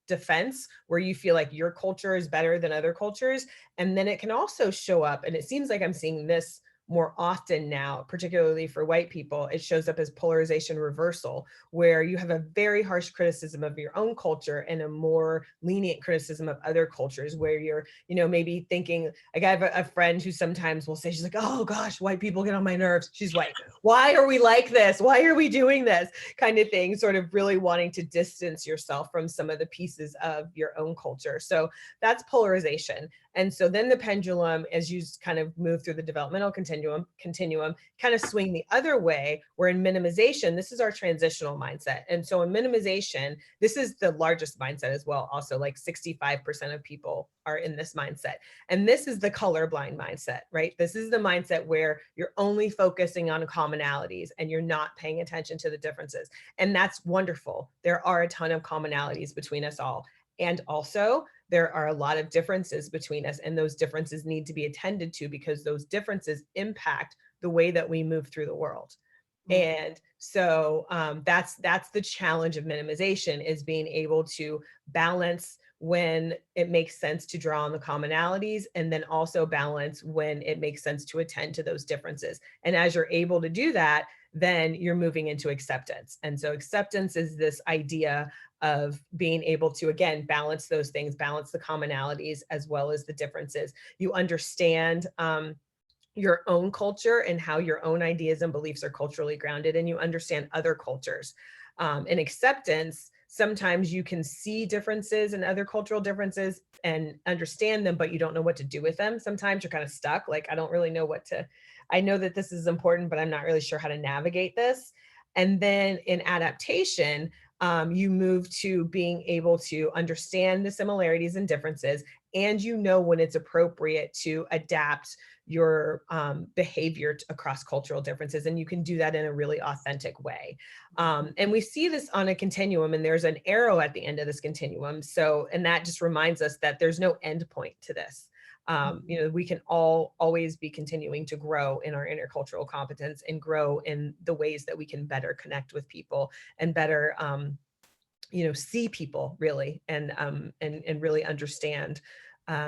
S3: defense, where you feel like your culture is better than other cultures. And then it can also show up, and it seems like I'm seeing this more often now, particularly for white people. It shows up as polarization reversal, where you have a very harsh criticism of your own culture and a more lenient criticism of other cultures, where you're, maybe thinking, like, I have a friend who sometimes will say, she's like, oh gosh, white people get on my nerves. She's white. Why are we like this? Why are we doing this? Kind of thing, sort of really wanting to distance yourself from some of the pieces of your own culture. So that's polarization. And so then the pendulum, as you kind of move through the developmental continuum, continuum kind of swing the other way, where in minimization, this is our transitional mindset. And so in minimization, this is the largest mindset as well. Also, like 65% of people are in this mindset. And this is the colorblind mindset, right? This is the mindset where you're only focusing on commonalities and you're not paying attention to the differences. And that's wonderful. There are a ton of commonalities between us all. And also, there are a lot of differences between us, and those differences need to be attended to because those differences impact the way that we move through the world. And so that's the challenge of minimization, is being able to balance when it makes sense to draw on the commonalities, and then also balance when it makes sense to attend to those differences. And as you're able to do that, then you're moving into acceptance. And so acceptance is this idea of being able to, again, balance those things, balance the commonalities as well as the differences. You understand your own culture and how your own ideas and beliefs are culturally grounded, and you understand other cultures. In acceptance, sometimes you can see differences and other cultural differences and understand them, but you don't know what to do with them. Sometimes you're kind of stuck, like, I don't really know what to, I know that this is important, but I'm not really sure how to navigate this. And then in adaptation, you move to being able to understand the similarities and differences, and you know when it's appropriate to adapt your behavior across cultural differences. And you can do that in a really authentic way. And we see this on a continuum, and there's an arrow at the end of this continuum. So, and that just reminds us that there's no end point to this. You know, we can always be continuing to grow in our intercultural competence and grow in the ways that we can better connect with people and better, you know, see people really, and really understand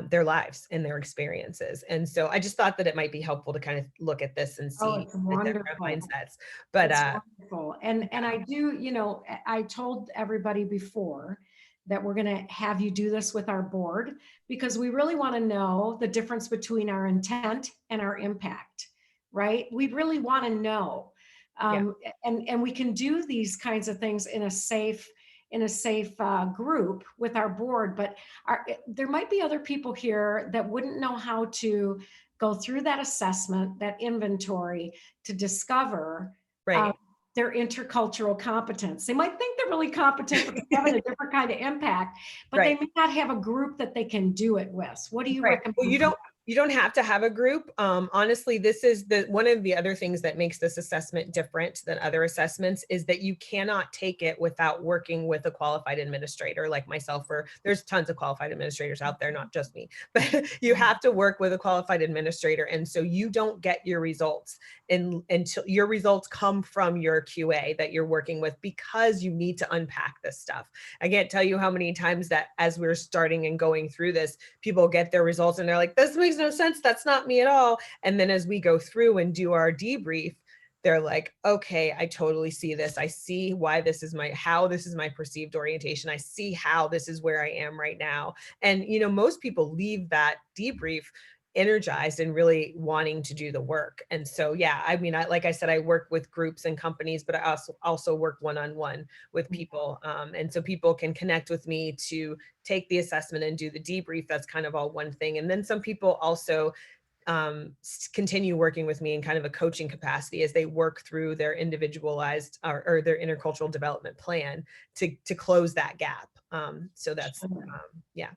S3: their lives and their experiences. And so I just thought that it might be helpful to kind of look at this and see
S2: It's
S3: the different
S2: wonderful.
S3: mindsets. But
S2: It's wonderful. And I do, you know, I told everybody before that we're going to have you do this with our board, because we really want to know the difference between our intent and our impact, right? We really want to know. And we can do these kinds of things in a safe group with our board, but there might be other people here that wouldn't know how to go through that assessment, that inventory, to discover
S3: right.
S2: their intercultural competence. They might think they're really competent, but they're having a different kind of impact, but they may not have a group that they can do it with. What do you recommend?
S3: Well, you don't have to have a group. Honestly, this is one of the other things that makes this assessment different than other assessments, is that you cannot take it without working with a qualified administrator like myself, or there's tons of qualified administrators out there, not just me, but you have to work with a qualified administrator. And so you don't get your results until your results come from your QA that you're working with, because you need to unpack this stuff. I can't tell you how many times that as we're starting and going through this, people get their results and they're like, this makes no sense. That's not me at all. And then as we go through and do our debrief, they're like, okay, I totally see this. I see why how this is my perceived orientation. I see how this is where I am right now. And, you know, most people leave that debrief energized and really wanting to do the work. And so, yeah, I mean, like I said, I work with groups and companies, but I also work one-on-one with people. And so people can connect with me to take the assessment and do the debrief. That's kind of all one thing. And then some people also continue working with me in kind of a coaching capacity as they work through their individualized or their intercultural development plan to close that gap. So that's,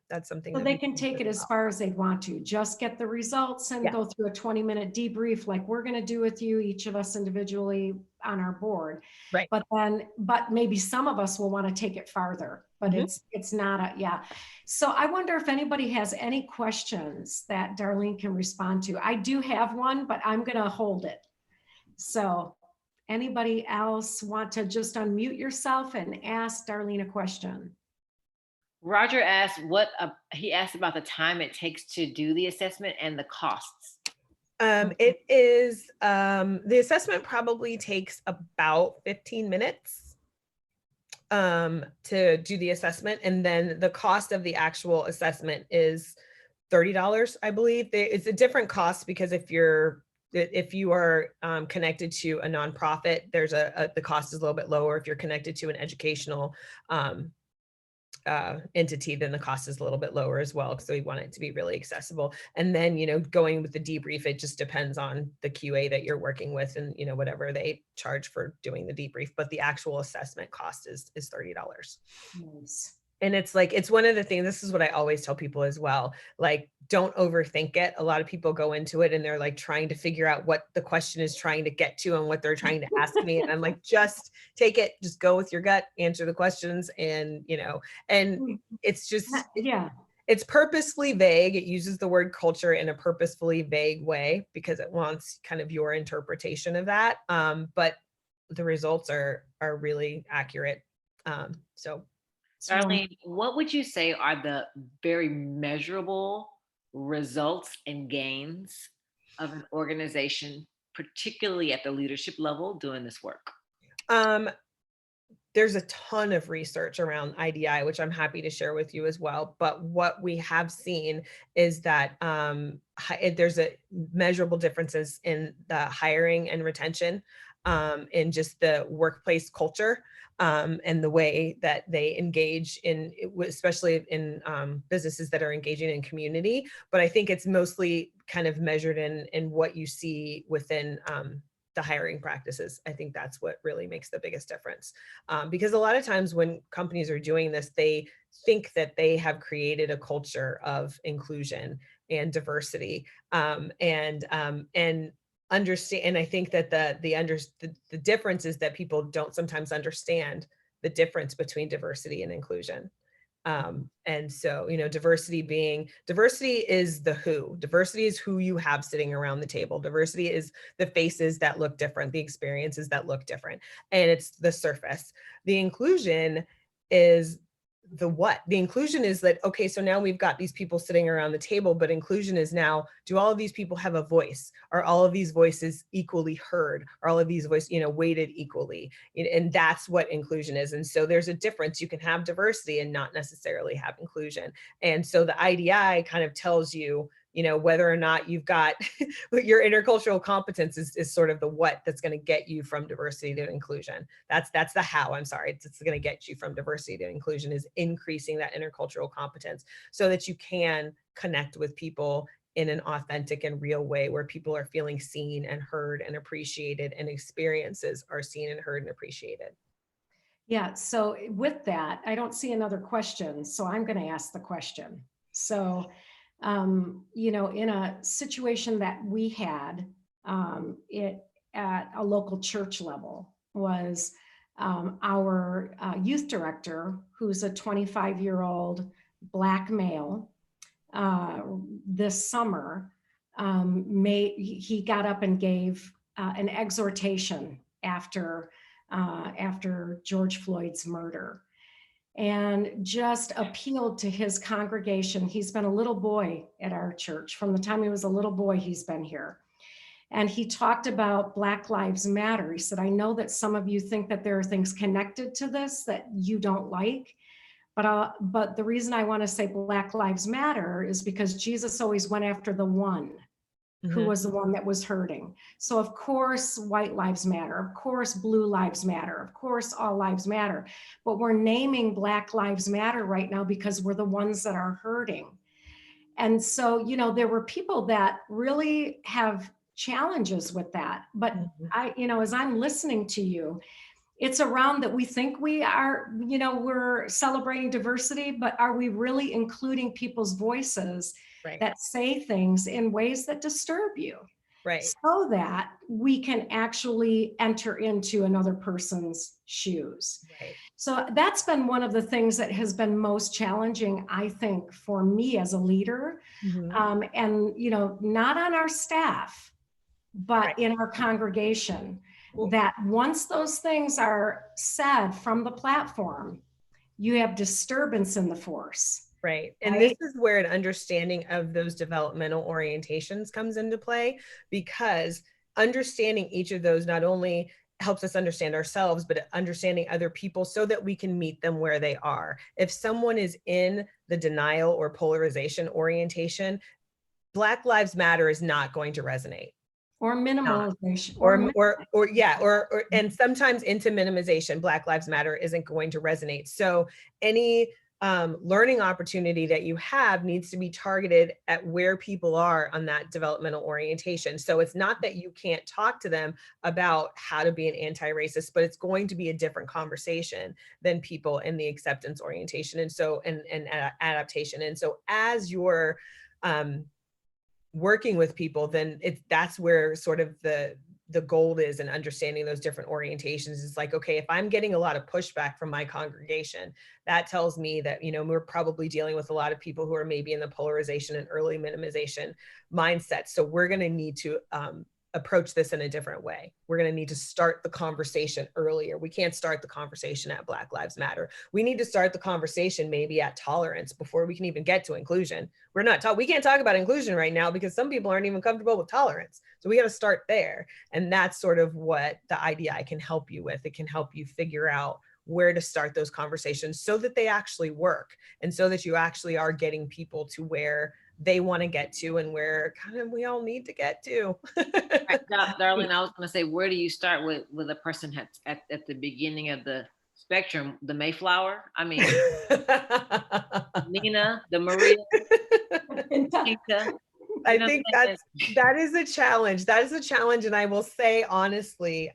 S3: that's something.
S2: So they can take it as far as they want to, just get the results and go through a 20-minute debrief like we're going to do with you, each of us individually on our board.
S3: Right.
S2: But maybe some of us will want to take it farther, but it's not So I wonder if anybody has any questions that Darlene can respond to. I do have one, but I'm going to hold it. So anybody else want to just unmute yourself and ask Darlene a question?
S1: Roger asked he asked about the time it takes to do the assessment and the costs.
S3: It is, the assessment probably takes about 15 minutes to do the assessment. And then the cost of the actual assessment is $30, I believe. It's a different cost because if you are connected to a nonprofit, there's the cost is a little bit lower. If you're connected to an educational entity, then the cost is a little bit lower as well. So we want it to be really accessible. And then, going with the debrief, it just depends on the QA that you're working with and, whatever they charge for doing the debrief, but the actual assessment cost is $30.
S2: Nice.
S3: And it's like, it's one of the things, this is what I always tell people as well, like, don't overthink it. A lot of people go into it and they're like trying to figure out what the question is trying to get to and what they're trying to ask me. And I'm like, just take it, just go with your gut, answer the questions. And, and it's just,
S2: yeah,
S3: it's purposefully vague. It uses the word culture in a purposefully vague way because it wants kind of your interpretation of that. But the results are really accurate. So
S1: Darlene, what would you say are the very measurable results and gains of an organization, particularly at the leadership level, doing this work?
S3: There's a ton of research around IDI, which I'm happy to share with you as well. But what we have seen is that there's a measurable differences in the hiring and retention, in just the workplace culture, and the way that they engage in, especially in businesses that are engaging in community. But I think it's mostly kind of measured in what you see within the hiring practices. I think that's what really makes the biggest difference. Because a lot of times when companies are doing this, they think that they have created a culture of inclusion and diversity, and understand. And I think that the difference is that people don't sometimes understand the difference between diversity and inclusion. And so, diversity is the who. Diversity is who you have sitting around the table. Diversity is the faces that look different, the experiences that look different, and it's the surface. The inclusion is the what. The inclusion is that, okay, so now we've got these people sitting around the table, but inclusion is now, do all of these people have a voice? Are all of these voices equally heard? Are all of these voices, weighted equally? And that's what inclusion is. And so there's a difference. You can have diversity and not necessarily have inclusion. And so the IDI kind of tells you, whether or not you've got your intercultural competence is sort of the what that's going to get you from diversity to inclusion. That's the how. I'm sorry. It's going to get you from diversity to inclusion, is increasing that intercultural competence so that you can connect with people in an authentic and real way where people are feeling seen and heard and appreciated, and experiences are seen and heard and appreciated.
S2: Yeah. So with that, I don't see another question. So I'm going to ask the question. So, in a situation that we had, it at a local church level was our youth director, who's a 25-year-old Black male, this summer, he got up and gave an exhortation after George Floyd's murder, and just appealed to his congregation. He's been a little boy at our church. From the time he was a little boy, he's been here. And he talked about Black Lives Matter. He said, I know that some of you think that there are things connected to this that you don't like, but the reason I want to say Black Lives Matter is because Jesus always went after the one who was the one that was hurting. So of course, white lives matter. Of course, blue lives matter. Of course, all lives matter. But we're naming Black Lives Matter right now because we're the ones that are hurting. And so, there were people that really have challenges with that. But as I'm listening to you, it's around that we think we are, we're celebrating diversity, but are we really including people's voices that say things in ways that disturb you?
S3: Right.
S2: So that we can actually enter into another person's shoes.
S3: Right.
S2: So that's been one of the things that has been most challenging, I think, for me as a leader. And, not on our staff, but in our congregation. That once those things are said from the platform, you have disturbance in the force.
S3: Right. And this is where an understanding of those developmental orientations comes into play, because understanding each of those not only helps us understand ourselves, but understanding other people so that we can meet them where they are. If someone is in the denial or polarization orientation, Black Lives Matter is not going to resonate.
S2: Or minimalization.
S3: And sometimes into minimization, Black Lives Matter isn't going to resonate. So any learning opportunity that you have needs to be targeted at where people are on that developmental orientation. So it's not that you can't talk to them about how to be an anti-racist, but it's going to be a different conversation than people in the acceptance orientation. And so, and adaptation. And so as you're working with people, then that's where sort of the goal is, and understanding those different orientations is like, okay, if I'm getting a lot of pushback from my congregation, that tells me that, we're probably dealing with a lot of people who are maybe in the polarization and early minimization mindset. So we're going to need to approach this in a different way. We're going to need to start the conversation earlier. We can't start the conversation at Black Lives Matter. We need to start the conversation maybe at tolerance before we can even get to inclusion. We can't talk about inclusion right now because some people aren't even comfortable with tolerance. So we got to start there. And that's sort of what the IDI can help you with. It can help you figure out where to start those conversations so that they actually work, and so that you actually are getting people to where they want to get to, and where kind of we all need to get to.
S1: Darlene, I was going to say, where do you start with a person at the beginning of the spectrum, the Mayflower? I mean, Nina, the Maria, Pinta,
S3: I think that is a challenge. That is a challenge. And I will say, honestly,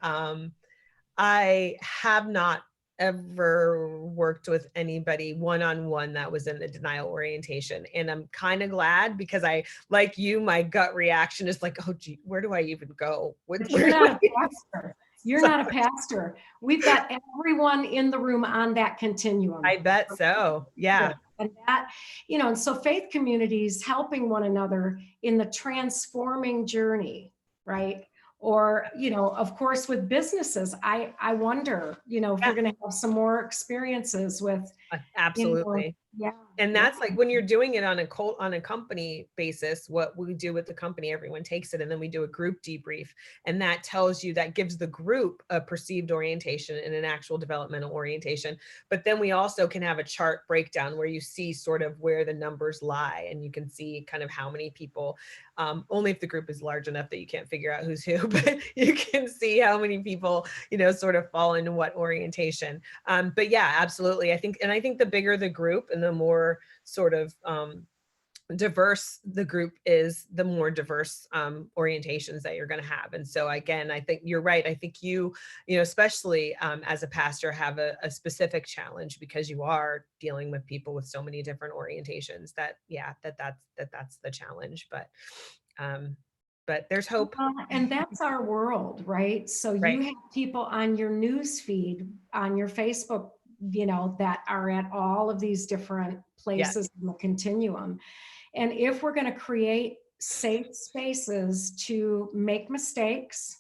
S3: I have not ever worked with anybody one-on-one that was in the denial orientation. And I'm kind of glad, because like you, my gut reaction is like, oh gee, where do I even go?
S2: You're not a pastor. You're not a pastor. We've got everyone in the room on that continuum.
S3: I bet so. Yeah.
S2: And that, and so faith communities helping one another in the transforming journey, right? Or, of course, with businesses, I wonder, if we're going to have some more experiences with.
S3: Absolutely.
S2: Yeah.
S3: And that's like when you're doing it on a company basis, what we do with the company, everyone takes it and then we do a group debrief. And that gives the group a perceived orientation and an actual developmental orientation. But then we also can have a chart breakdown where you see sort of where the numbers lie, and you can see kind of how many people, only if the group is large enough that you can't figure out who's who, but you can see how many people, sort of fall into what orientation. But yeah, absolutely. I think the bigger the group and the more sort of diverse the group is, the more diverse orientations that you're going to have. And so again, I think you're right. I think you especially as a pastor, have a specific challenge, because you are dealing with people with so many different orientations that's the challenge. But there's hope.
S2: And that's our world, right? So you have people on your news feed, on your Facebook, that are at all of these different places in the continuum. And if we're going to create safe spaces to make mistakes,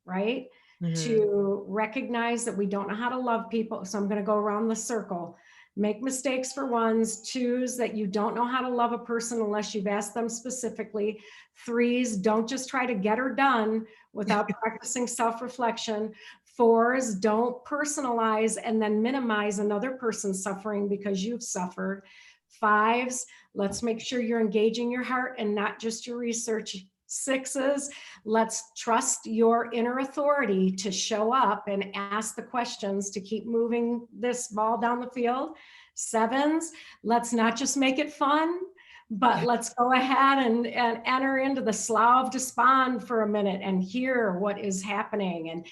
S2: right? Mm-hmm. To recognize that we don't know how to love people. So I'm going to go around the circle. Make mistakes for ones. Twos, that you don't know how to love a person unless you've asked them specifically. Threes, don't just try to get her done without practicing self-reflection. Fours, don't personalize and then minimize another person's suffering because you've suffered. Fives, let's make sure you're engaging your heart and not just your research. Sixes, let's trust your inner authority to show up and ask the questions to keep moving this ball down the field. Sevens, let's not just make it fun, but let's go ahead and enter into the slough of despond for a minute and hear what is happening.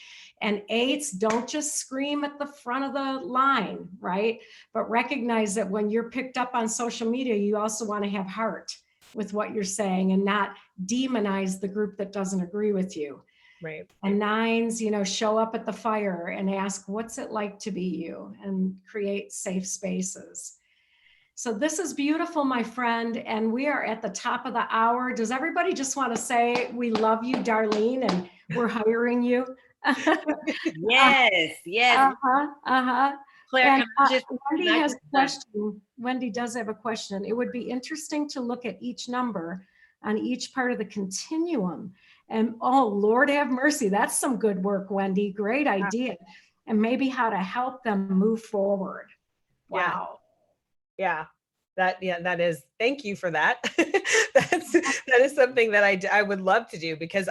S2: And eights, don't just scream at the front of the line, right? But recognize that when you're picked up on social media, you also want to have heart with what you're saying and not demonize the group that doesn't agree with you.
S3: Right.
S2: And nines, show up at the fire and ask, what's it like to be you, and create safe spaces. So this is beautiful, my friend. And we are at the top of the hour. Does everybody just want to say, we love you, Darlene, and we're hiring you?
S1: Yes. Claire,
S2: Wendy has a question. Wendy does have a question. It would be interesting to look at each number on each part of the continuum. And oh, Lord have mercy. That's some good work, Wendy. Great idea. And maybe how to help them move forward. Wow.
S3: Yeah. That is, thank you for that. That is something that I would love to do, because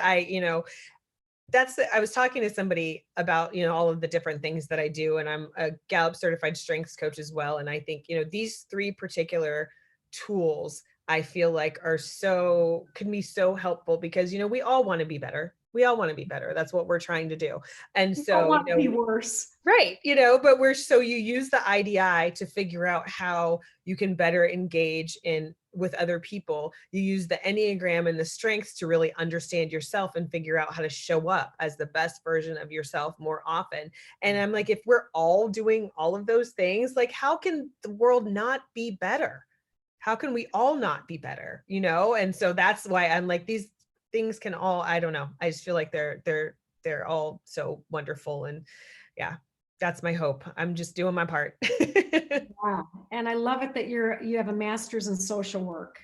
S3: I was talking to somebody about, all of the different things that I do, and I'm a Gallup certified strengths coach as well. And I think, these three particular tools I feel like can be so helpful because, we all want to be better. We all want to be better. That's what we're trying to do. And
S2: You don't
S3: so,
S2: want to be worse.
S3: right. But you use the IDI to figure out how you can better engage with other people. You use the Enneagram and the strengths to really understand yourself and figure out how to show up as the best version of yourself more often. And I'm like, if we're all doing all of those things, like, how can the world not be better? How can we all not be better? And so that's why I'm like, these things can all, I don't know. I just feel like they're all so wonderful. And yeah, that's my hope. I'm just doing my part.
S2: Wow. And I love it that you have a master's in social work,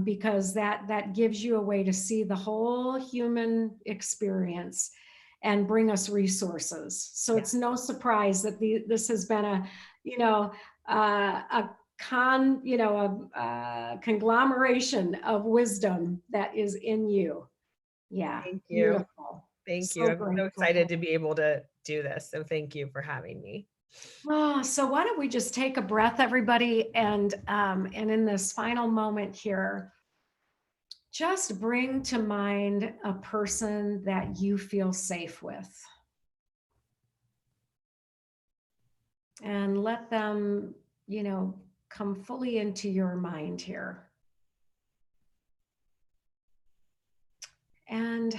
S2: because that gives you a way to see the whole human experience and bring us resources. So
S3: Yeah.
S2: it's no surprise that this has been a conglomeration of wisdom that is in you. Yeah.
S3: Thank you.
S2: Beautiful.
S3: Thank you.
S2: So
S3: I'm so
S2: grateful.
S3: excited to be able to do this. So thank you for having me.
S2: Oh, so why don't we just take a breath, everybody, and in this final moment here, just bring to mind a person that you feel safe with, and let them, come fully into your mind here. And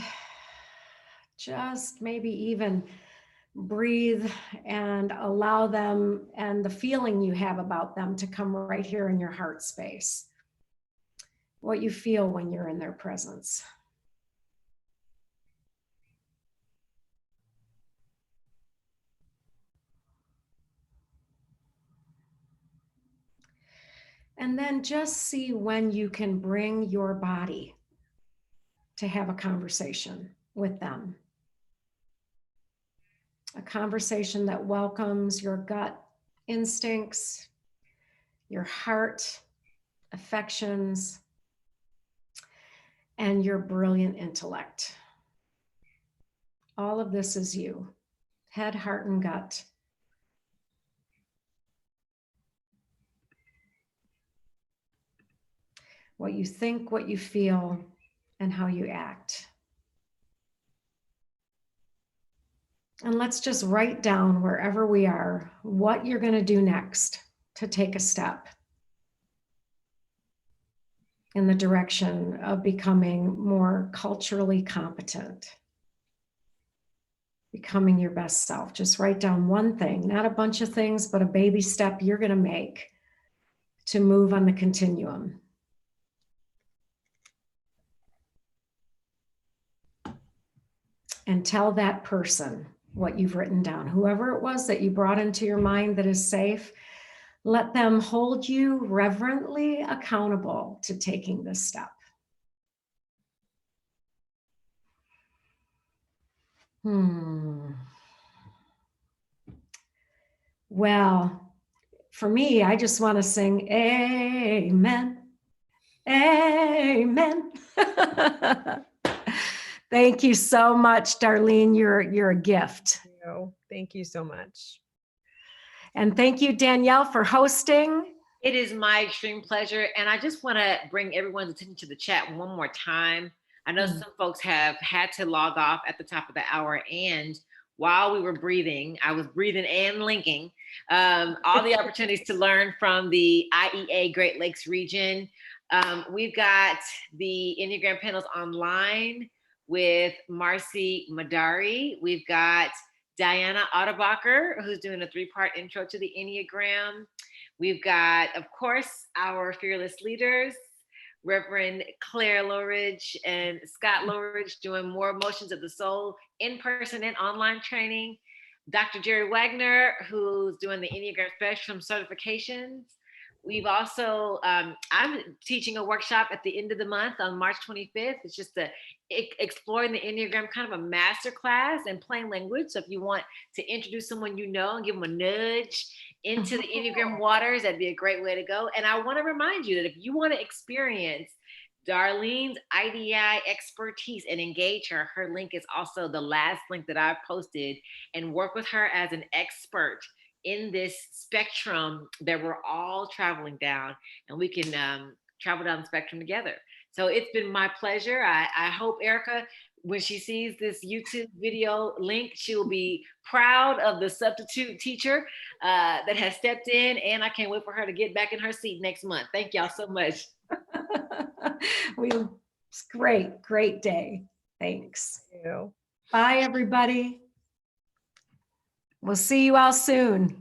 S2: just maybe even breathe and allow them and the feeling you have about them to come right here in your heart space. What you feel when you're in their presence. And then just see when you can bring your body to have a conversation with them. A conversation that welcomes your gut instincts, your heart affections, and your brilliant intellect. All of this is you, head, heart, and gut. What you think, what you feel, and how you act. And let's just write down wherever we are what you're going to do next to take a step in the direction of becoming more culturally competent, becoming your best self. Just write down one thing, not a bunch of things, but a baby step you're going to make to move on the continuum. And tell that person what you've written down, whoever it was that you brought into your mind that is safe. Let them hold you reverently accountable to taking this step. Well, for me, I just want to sing amen, amen. Thank you so much, Darlene. You're a gift.
S3: Thank you so much.
S2: And thank you, Danielle, for hosting.
S1: It is my extreme pleasure. And I just want to bring everyone's attention to the chat one more time. I know some folks have had to log off at the top of the hour. And while we were breathing, I was breathing and linking all the opportunities to learn from the IEA Great Lakes region. We've got the Enneagram panels online with Marcy Madari. We've got Diana Otterbacher, who's doing a 3-part intro to the Enneagram. We've got, of course, our fearless leaders, Reverend Clare Loughrige and Scott Loughrige, doing more emotions of the soul in-person and online training. Dr. Jerry Wagner, who's doing the Enneagram Spectrum certifications. We've also, I'm teaching a workshop at the end of the month on March 25th. It's just exploring the Enneagram, kind of a master class in plain language. So if you want to introduce someone you know and give them a nudge into the Enneagram waters, that'd be a great way to go. And I want to remind you that if you want to experience Darlene's IDI expertise and engage her. Her link is also the last link that I posted, and work with her as an expert in this spectrum that we're all traveling down, and we can travel down the spectrum together. So it's been my pleasure. I hope Erica, when she sees this YouTube video link, she will be proud of the substitute teacher that has stepped in, and I can't wait for her to get back in her seat next month. Thank y'all so much.
S2: It's great day. Thanks.
S3: Thank you.
S2: Bye, everybody. We'll see you all soon.